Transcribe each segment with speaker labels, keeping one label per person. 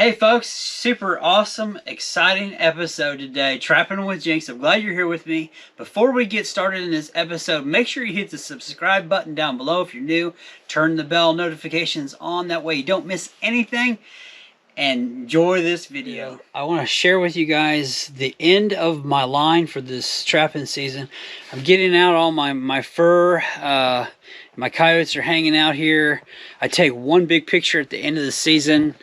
Speaker 1: Hey folks, super awesome, exciting episode today. Trapping with Jinx. I'm glad you're here with me. Before we get started in this episode, make sure you hit the subscribe button down below if you're new. Turn the bell notifications on, that way you don't miss anything. And enjoy this video. I want to share with you guys the end of my line for this trapping season. I'm getting out all my fur. My coyotes are hanging out here. I take one big picture at the end of the season.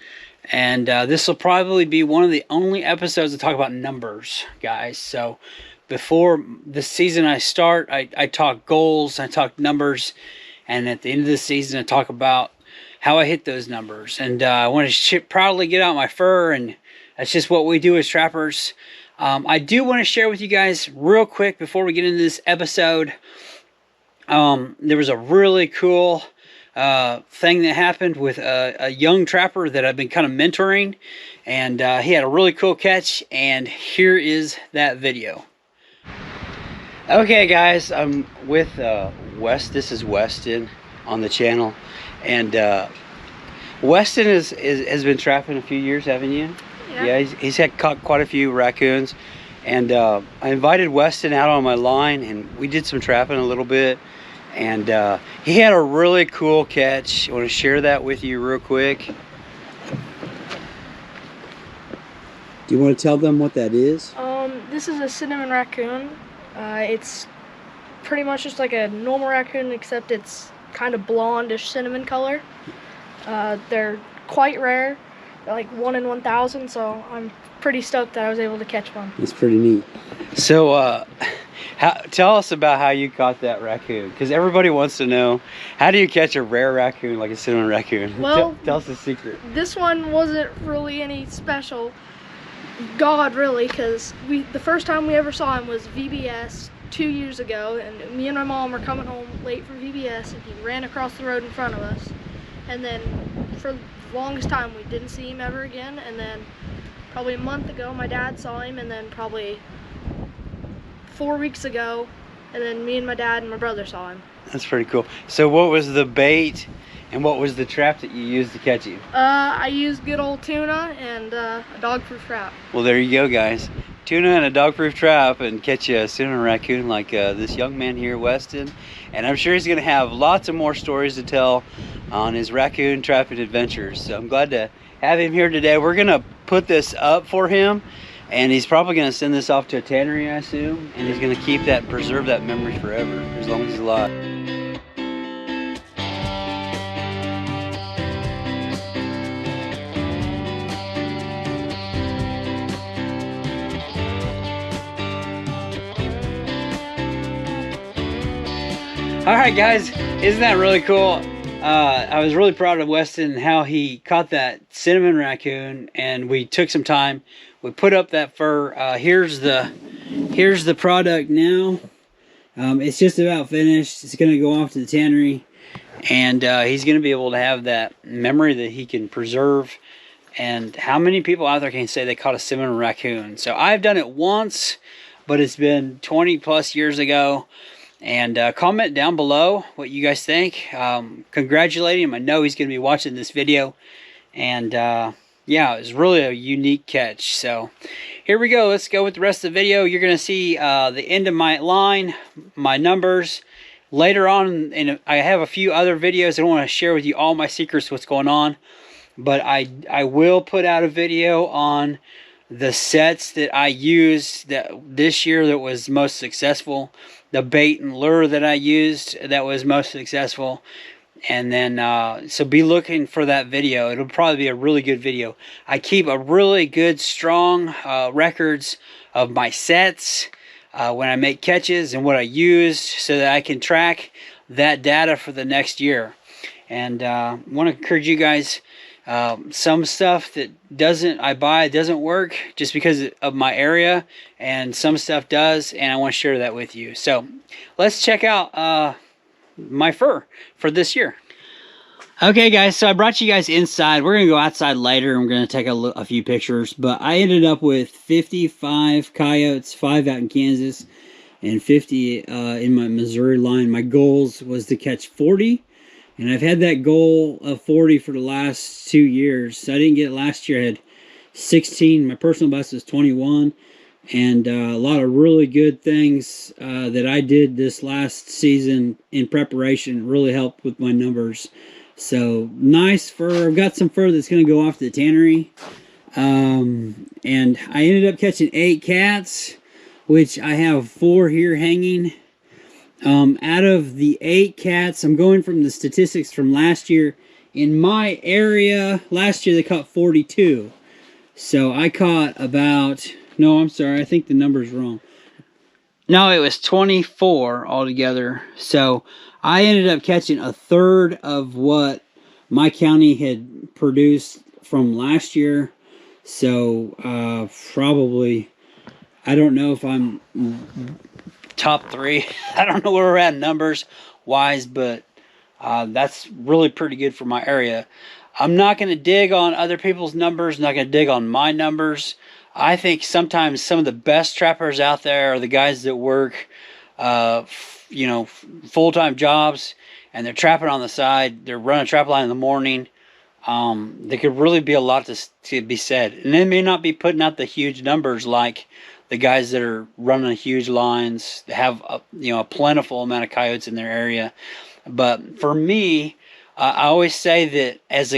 Speaker 1: And this will probably be one of the only episodes that talk about numbers, guys. So before the season I start, I talk goals, I talk numbers. And at the end of the season, I talk about how I hit those numbers. And I want to proudly get out my fur, and that's just what we do as trappers. I do want to share with you guys real quick before we get into this episode. There was a really cool thing that happened with a young trapper that I've been kind of mentoring, and he had a really cool catch, and here is that video. Okay guys, I'm with West. This is Weston on the channel, and Weston has been trapping a few years, haven't you? Yeah, he's had caught quite a few raccoons, and I invited Weston out on my line, and we did some trapping a little bit. And he had a really cool catch. I want to share that with you real quick. Do you want to tell them what that is?
Speaker 2: This is a cinnamon raccoon. It's pretty much just like a normal raccoon, except it's kind of blondish cinnamon color. They're quite rare. They're like 1 in 1,000, so I'm pretty stoked that I was able to catch one.
Speaker 1: It's pretty neat. So, tell us about how you caught that raccoon, because everybody wants to know, how do you catch a rare raccoon like a cinnamon raccoon?
Speaker 2: Well,
Speaker 1: tell us the secret.
Speaker 2: This one wasn't really any special. God, really, because the first time we ever saw him was VBS 2 years ago, and me and my mom were coming home late from VBS, and he ran across the road in front of us. And then for the longest time we didn't see him ever again, and then probably a month ago my dad saw him, and then probably 4 weeks ago, and then me and my dad and my brother saw him.
Speaker 1: That's pretty cool. So what was the bait and what was the trap that you used to catch him?
Speaker 2: I used good old tuna and a dog-proof trap.
Speaker 1: Well, there you go, guys. Tuna and a dog-proof trap, and catch you a cinnamon raccoon like this young man here, Weston. And I'm sure he's going to have lots of more stories to tell on his raccoon trapping adventures. So I'm glad to have him here today. We're going to put this up for him, and he's probably going to send this off to a tannery, I assume, and he's going to keep that, preserve that memory forever, as long as he's alive. Alright guys, isn't that really cool? I was really proud of Weston, how he caught that cinnamon raccoon, and we took some time. We put up that fur. Here's the product now. It's just about finished. It's going to go off to the tannery, and he's going to be able to have that memory that he can preserve. And how many people out there can say they caught a cinnamon raccoon? So I've done it once, but it's been 20 plus years ago. And comment down below what you guys think. Congratulate him. I know he's going to be watching this video. And yeah, it was really a unique catch. So here we go. Let's go with the rest of the video. You're going to see the end of my line, my numbers. Later on, and I have a few other videos. I don't want to share with you all my secrets, what's going on. But I will put out a video on the sets that I used this year that was most successful. The bait and lure that I used that was most successful. And then, so be looking for that video. It'll probably be a really good video. I keep a really good, strong records of my sets when I make catches and what I used, so that I can track that data for the next year. And I want to encourage you guys, some stuff that doesn't work just because of my area, and some stuff does, and I want to share that with you. So let's check out my fur for this year. Okay guys, so I brought you guys inside. We're gonna go outside later, and we're gonna take a few pictures, but I ended up with 55 coyotes, 5 out in Kansas and 50 in my Missouri line. My goals was to catch 40. And I've had that goal of 40 for the last 2 years. So I didn't get it last year. I had 16. My personal best is 21. And a lot of really good things that I did this last season in preparation really helped with my numbers. So nice fur. I've got some fur that's going to go off to the tannery. And I ended up catching 8 cats, which I have 4 here hanging. Out of the 8 cats, I'm going from the statistics from last year. In my area, last year they caught 42. So I caught about... No, I'm sorry. I think the number's wrong. No, it was 24 altogether. So I ended up catching a third of what my county had produced from last year. So probably, I don't know if I'm top 3. I don't know where we're at numbers wise, but that's really pretty good for my area. I'm not going to dig on other people's numbers. Not going to dig on my numbers. I think sometimes some of the best trappers out there are the guys that work, you know, full-time jobs, and they're trapping on the side. They're running a trap line in the morning. There could really be a lot to be said. And they may not be putting out the huge numbers like the guys that are running huge lines, that have a plentiful amount of coyotes in their area. But for me, I always say that as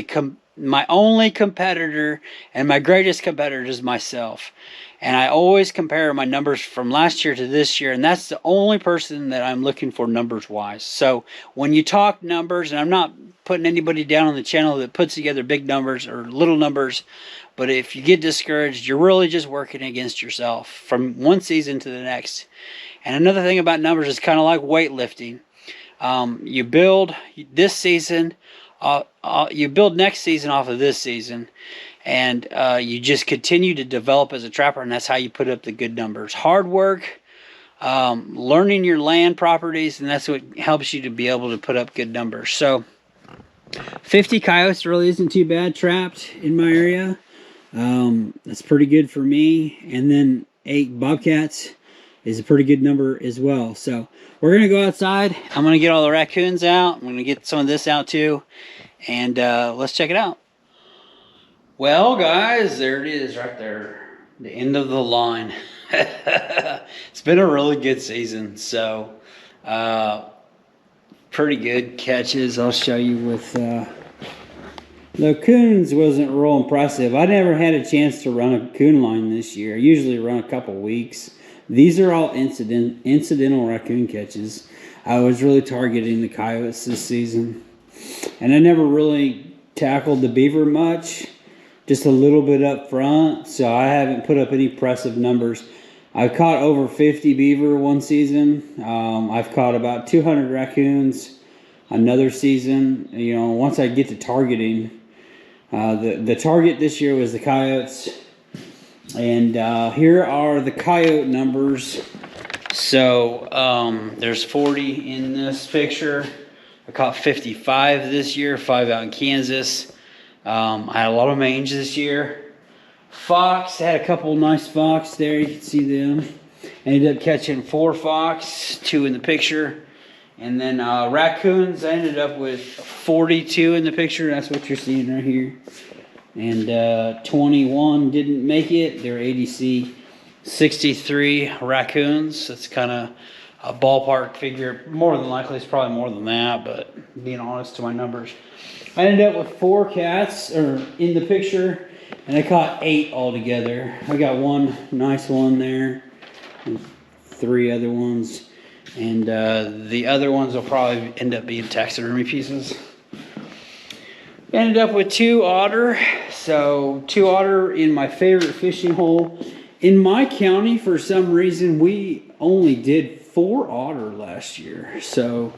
Speaker 1: my only competitor and my greatest competitor is myself. And I always compare my numbers from last year to this year, and that's the only person that I'm looking for numbers wise. So when you talk numbers, and I'm not putting anybody down on the channel that puts together big numbers or little numbers, but if you get discouraged, you're really just working against yourself from one season to the next. And another thing about numbers is kind of like weightlifting. You build this season, you build next season off of this season, and you just continue to develop as a trapper, and that's how you put up the good numbers. Hard work, learning your land properties, and that's what helps you to be able to put up good numbers. So 50 coyotes really isn't too bad trapped in my area. That's pretty good for me. And then 8 bobcats is a pretty good number as well. So we're going to go outside. I'm going to get all the raccoons out. I'm going to get some of this out too. And let's check it out. Well, guys, there it is right there. The end of the line. It's been a really good season. So pretty good catches. I'll show you with... the coons wasn't real impressive. I never had a chance to run a coon line this year. I usually run a couple weeks. These are all incidental raccoon catches. I was really targeting the coyotes this season. And I never really tackled the beaver much. Just a little bit up front. So I haven't put up any impressive numbers. I've caught over 50 beaver one season. I've caught about 200 raccoons another season. You know, once I get to targeting, the target this year was the coyotes. And here are the coyote numbers. So there's 40 in this picture. I caught 55 this year, 5 out in Kansas. I had a lot of mange this year. Fox, had a couple nice fox there, you can see them. Ended up catching 4 fox, 2 in the picture. And then raccoons, I ended up with 42 in the picture. That's what you're seeing right here. And 21 didn't make it. They're ADC 63 raccoons. That's kind of a ballpark figure. More than likely, it's probably more than that, but being honest to my numbers. I ended up with 4 cats in the picture, and I caught 8 altogether. I got 1 nice one there, and 3 other ones. And the other ones will probably end up being taxidermy pieces. Ended up with 2 otter. So 2 otter in my favorite fishing hole. In my county, for some reason, we only did 4 otter last year. So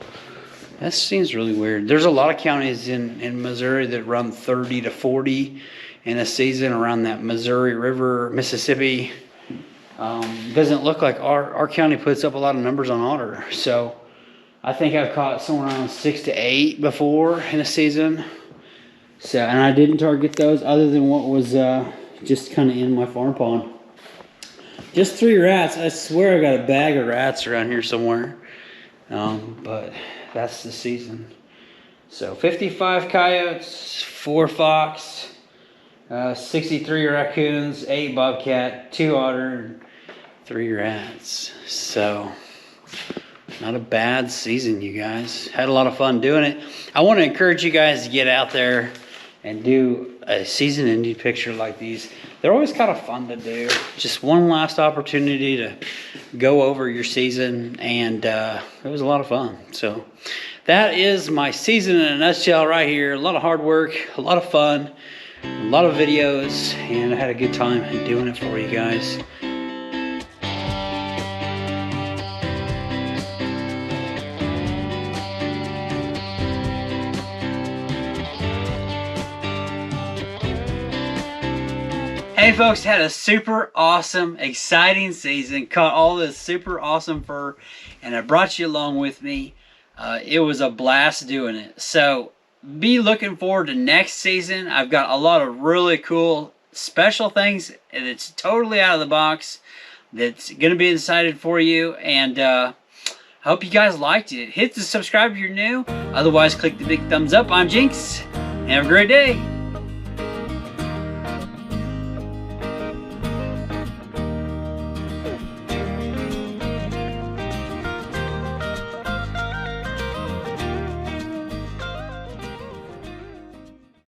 Speaker 1: that seems really weird. There's a lot of counties in Missouri that run 30 to 40 in a season around that Missouri River, Mississippi. Doesn't look like our county puts up a lot of numbers on otter. So I think I've caught somewhere around 6 to 8 before in a season. So, and I didn't target those other than what was just kind of in my farm pond. Just 3 rats. I swear I got a bag of rats around here somewhere. But that's the season. So 55 coyotes, 4 fox, 63 raccoons, 8 bobcat, 2 otter, and 3 rats. So not a bad season, you guys. Had a lot of fun doing it. I want to encourage you guys to get out there and do a season ending picture like these. They're always kind of fun to do. Just one last opportunity to go over your season, and it was a lot of fun. So that is my season in a nutshell right here. A lot of hard work, a lot of fun, a lot of videos, and I had a good time doing it for you guys. Hey folks, had a super awesome, exciting season. Caught all this super awesome fur, and I brought you along with me. It was a blast doing it. So be looking forward to next season. I've got a lot of really cool special things that's totally out of the box that's going to be excited for you. And I hope you guys liked it. Hit the subscribe if you're new. Otherwise, click the big thumbs up. I'm Jinx. Have a great day.